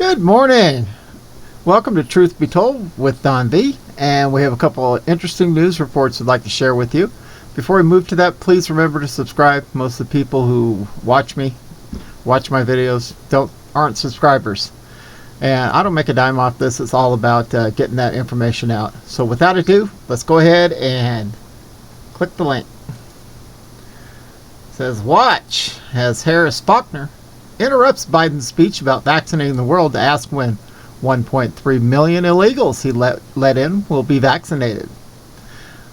Good morning. Welcome to Truth Be Told with Don V. And we have a couple of interesting news reports I'd like to share with you. Before we move to that, please remember to subscribe. Most of the people who watch my videos aren't subscribers. And I don't make a dime off this. It's all about getting that information out. So without ado, let's go ahead and click the link. It says, watch as Harris Faulkner interrupts Biden's speech about vaccinating the world to ask when 1.3 million illegals he let in will be vaccinated.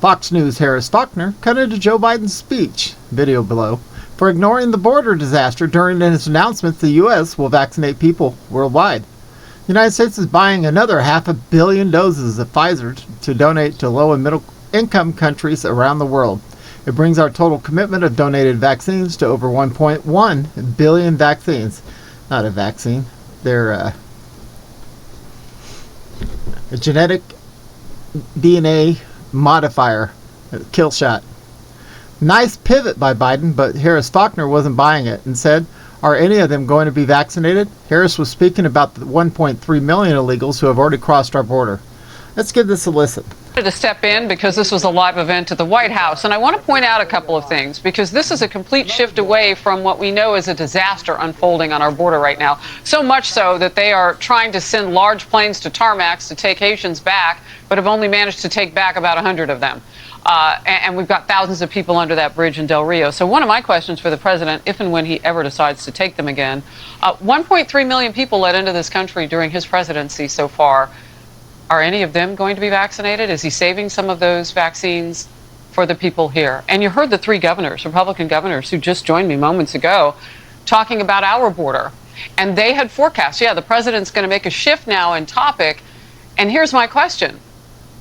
Fox News' Harris Faulkner cut into Joe Biden's speech, video below, for ignoring the border disaster during his announcement the U.S. will vaccinate people worldwide. The United States is buying another 500 million doses of Pfizer to donate to low and middle income countries around the world. It brings our total commitment of donated vaccines to over 1.1 billion vaccines. Not a vaccine. They're a genetic DNA modifier, a kill shot. Nice pivot by Biden, but Harris Faulkner wasn't buying it and said, are any of them going to be vaccinated? Harris was speaking about the 1.3 million illegals who have already crossed our border. Let's give this a listen. To step in because this was a live event at the White House, and I want to point out a couple of things because this is a complete shift away from what we know is a disaster unfolding on our border right now. So much so that they are trying to send large planes to tarmacs to take Haitians back, but have only managed to take back about 100 of them. And we've got thousands of people under that bridge in Del Rio. So one of my questions for the president, if and when he ever decides to take them again, 1.3 million people let into this country during his presidency so far. Are any of them going to be vaccinated? Is he saving some of those vaccines for the people here? And you heard the three governors, Republican governors, who just joined me moments ago, talking about our border. And they had forecast, the president's going to make a shift now in topic. And here's my question.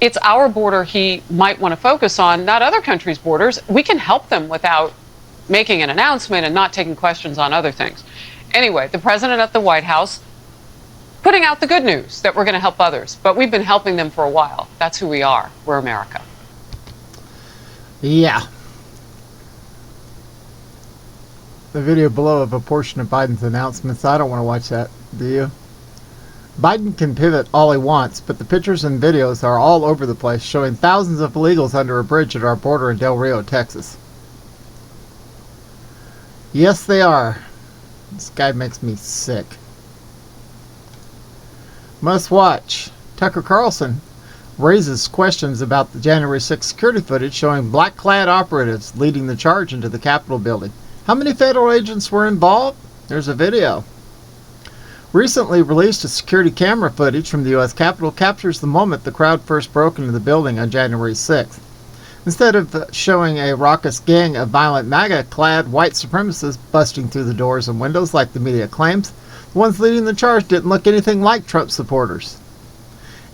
It's our border he might want to focus on, not other countries' borders. We can help them without making an announcement and not taking questions on other things. Anyway, the president at the White House putting out the good news that we're going to help others. But we've been helping them for a while. That's who we are. We're America. Yeah. The video below of a portion of Biden's announcements, I don't want to watch that. Do you? Biden can pivot all he wants, but the pictures and videos are all over the place, showing thousands of illegals under a bridge at our border in Del Rio, Texas. Yes, they are. This guy makes me sick. Must watch. Tucker Carlson raises questions about the January 6th security footage showing Black-Clad Operatives leading the charge into the Capitol building. How many federal agents were involved? There's a video. Recently released security camera footage from the U.S. Capitol captures the moment the crowd first broke into the building on January 6th. Instead of showing a raucous gang of violent MAGA-clad white supremacists busting through the doors and windows like the media claims, the ones leading the charge didn't look anything like Trump supporters.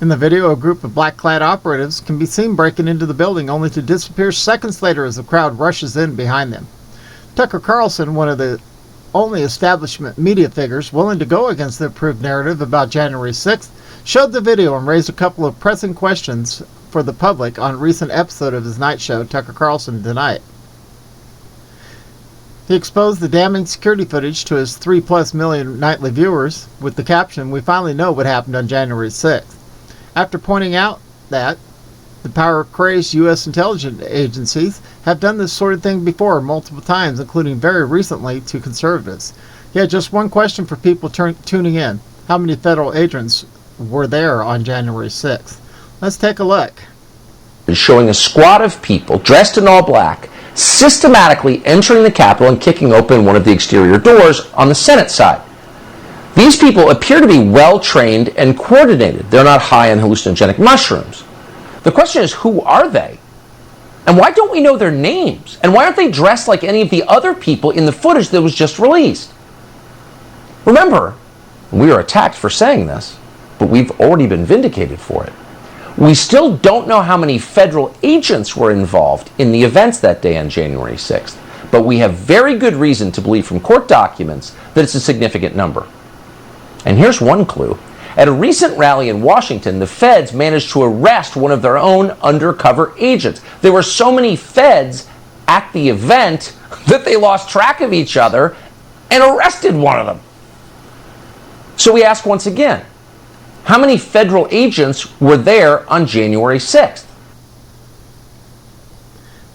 In the video, a group of black-clad operatives can be seen breaking into the building only to disappear seconds later as the crowd rushes in behind them. Tucker Carlson, one of the only establishment media figures willing to go against the approved narrative about January 6th, showed the video and raised a couple of pressing questions for the public on a recent episode of his night show, Tucker Carlson Tonight. He exposed the damning security footage to his 3+ million nightly viewers with the caption, "We finally know what happened on January 6th." After pointing out that the power-crazed U.S. intelligence agencies have done this sort of thing before multiple times, including very recently to conservatives. He had just one question for people tuning in. How many federal agents were there on January 6th? Let's take a look. Showing a squad of people dressed in all black systematically entering the Capitol and kicking open one of the exterior doors on the Senate side. These people appear to be well-trained and coordinated. They're not high on hallucinogenic mushrooms. The question is, who are they? And why don't we know their names? And why aren't they dressed like any of the other people in the footage that was just released? Remember, we were attacked for saying this, but we've already been vindicated for it. We still don't know how many federal agents were involved in the events that day on January 6th, but we have very good reason to believe from court documents that it's a significant number. And here's one clue. At a recent rally in Washington, the feds managed to arrest one of their own undercover agents. There were so many feds at the event that they lost track of each other and arrested one of them. So we ask once again, how many federal agents were there on January 6th?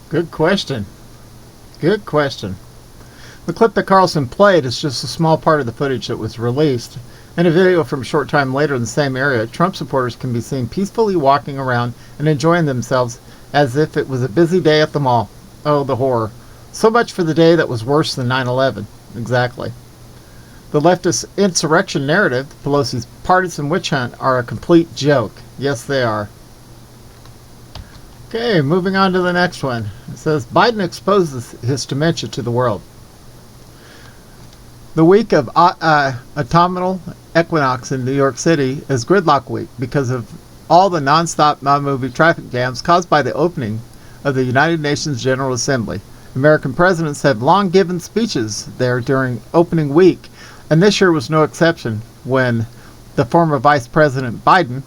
Good question. Good question. The clip that Carlson played is just a small part of the footage that was released. In a video from a short time later in the same area, Trump supporters can be seen peacefully walking around and enjoying themselves as if it was a busy day at the mall. Oh, the horror. So much for the day that was worse than 9/11. Exactly. The leftist insurrection narrative, Pelosi's partisan witch hunt, are a complete joke. Yes, they are. Okay, moving on to the next one. It says, Biden exposes his dementia to the world. The week of autumnal equinox in New York City is Gridlock week because of all the nonstop non-moving traffic jams caused by the opening of the United Nations General Assembly. American presidents have long given speeches there during opening week, and this year was no exception when the former Vice President Biden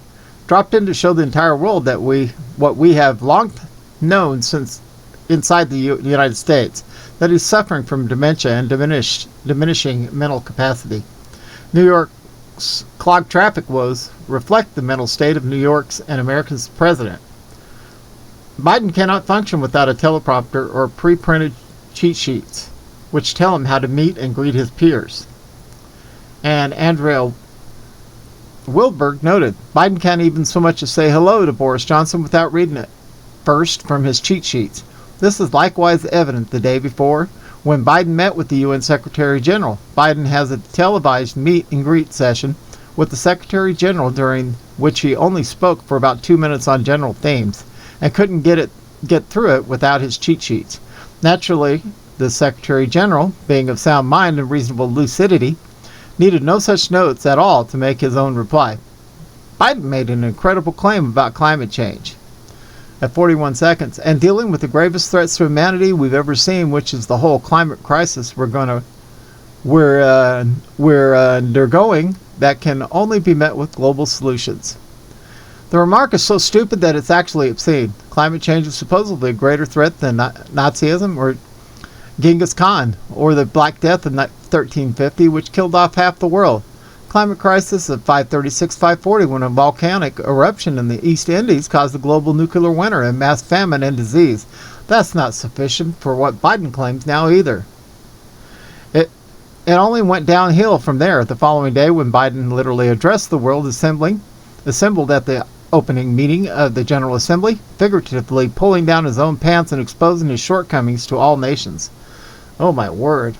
dropped in to show the entire world that what we have long known since inside the United States, that he's suffering from dementia and diminishing mental capacity. New York's clogged traffic woes reflect the mental state of New York's and America's president. Biden cannot function without a teleprompter or pre-printed cheat sheets, which tell him how to meet and greet his peers. And Andrea Wilberg noted, Biden can't even so much as say hello to Boris Johnson without reading it first from his cheat sheets. This is likewise evident the day before when Biden met with the UN Secretary General. Biden has a televised meet and greet session with the Secretary General during which he only spoke for about 2 minutes on general themes and couldn't get through it without his cheat sheets. Naturally, the Secretary General, being of sound mind and reasonable lucidity, needed no such notes at all to make his own reply. Biden made an incredible claim about climate change at 41 seconds, and dealing with the gravest threats to humanity we've ever seen, which is the whole climate crisis we're undergoing, that can only be met with global solutions. The remark is so stupid that it's actually obscene. Climate change is supposedly a greater threat than Nazism or Genghis Khan or the Black Death of 1350, which killed off half the world. Climate crisis of 536-540, when a volcanic eruption in the East Indies caused a global nuclear winter and mass famine and disease. That's not sufficient for what Biden claims now either. It only went downhill from there the following day when Biden literally addressed the world assembled at the opening meeting of the General Assembly, figuratively pulling down his own pants and exposing his shortcomings to all nations. Oh my word.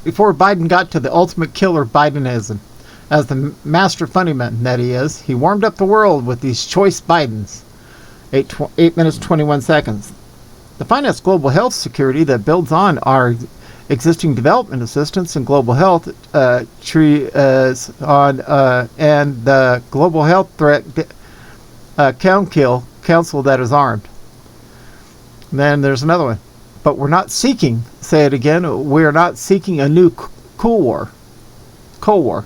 Before Biden got to the ultimate killer Bidenism, as the master funnyman that he is, he warmed up the world with these choice Bidens. 8 minutes 21 seconds. The finance global health security that builds on our existing development assistance in global health and the global health threat council that is armed. And then there's another one. But we're not seeking, say it again, we're not seeking a new Cold War.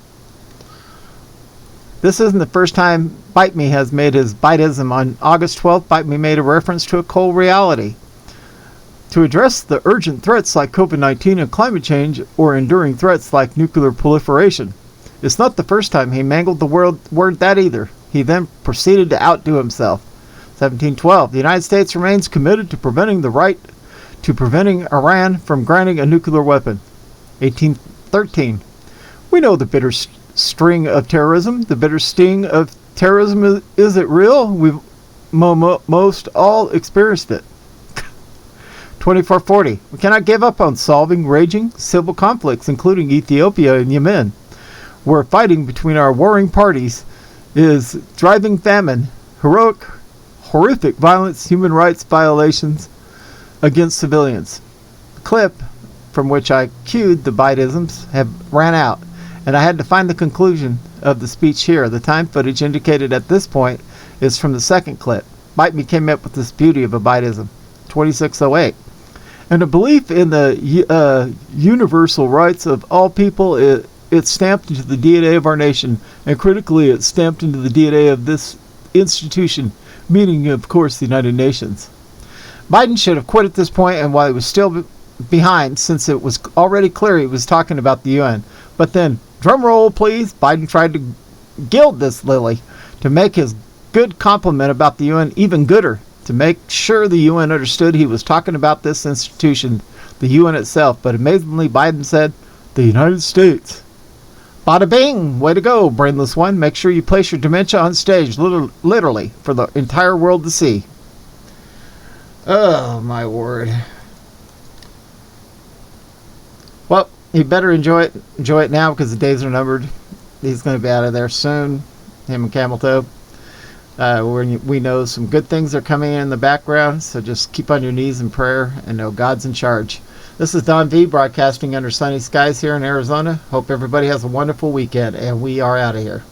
This isn't the first time Bite Me has made his Bideism. On August 12th, Bite Me made a reference to a cold reality. To address the urgent threats like COVID-19 and climate change, or enduring threats like nuclear proliferation. It's not the first time he mangled the word that either. He then proceeded to outdo himself. 1712. The United States remains committed to preventing Iran from granting a nuclear weapon. 1813. We know the bitter sting of terrorism. The bitter sting of terrorism, is it real? We've most all experienced it. 2440. We cannot give up on solving raging civil conflicts, including Ethiopia and Yemen, where fighting between our warring parties is driving famine, horrific violence, human rights violations against civilians. The clip from which I cued the Bideisms have ran out, and I had to find the conclusion of the speech here. The time footage indicated at this point is from the second clip. Bite Me came up with this beauty of a Bideism. 2608. And a belief in the universal rights of all people, it's stamped into the DNA of our nation, and critically it's stamped into the DNA of this institution, meaning, of course, the United Nations. Biden should have quit at this point, and while he was still behind, since it was already clear he was talking about the UN. But then Drum roll, please. Biden tried to gild this lily to make his good compliment about the UN even gooder, to make sure the UN understood he was talking about this institution, the UN itself. But amazingly, Biden said, the United States. Bada bing! Way to go, brainless one. Make sure you place your dementia on stage, literally, for the entire world to see. Oh, my word. Well, you better enjoy it now, because the days are numbered. He's going to be out of there soon, him and Camel Toe. We know some good things are coming in the background, so just keep on your knees in prayer and know God's in charge. This is Don V, broadcasting under sunny skies here in Arizona. Hope everybody has a wonderful weekend, and we are out of here.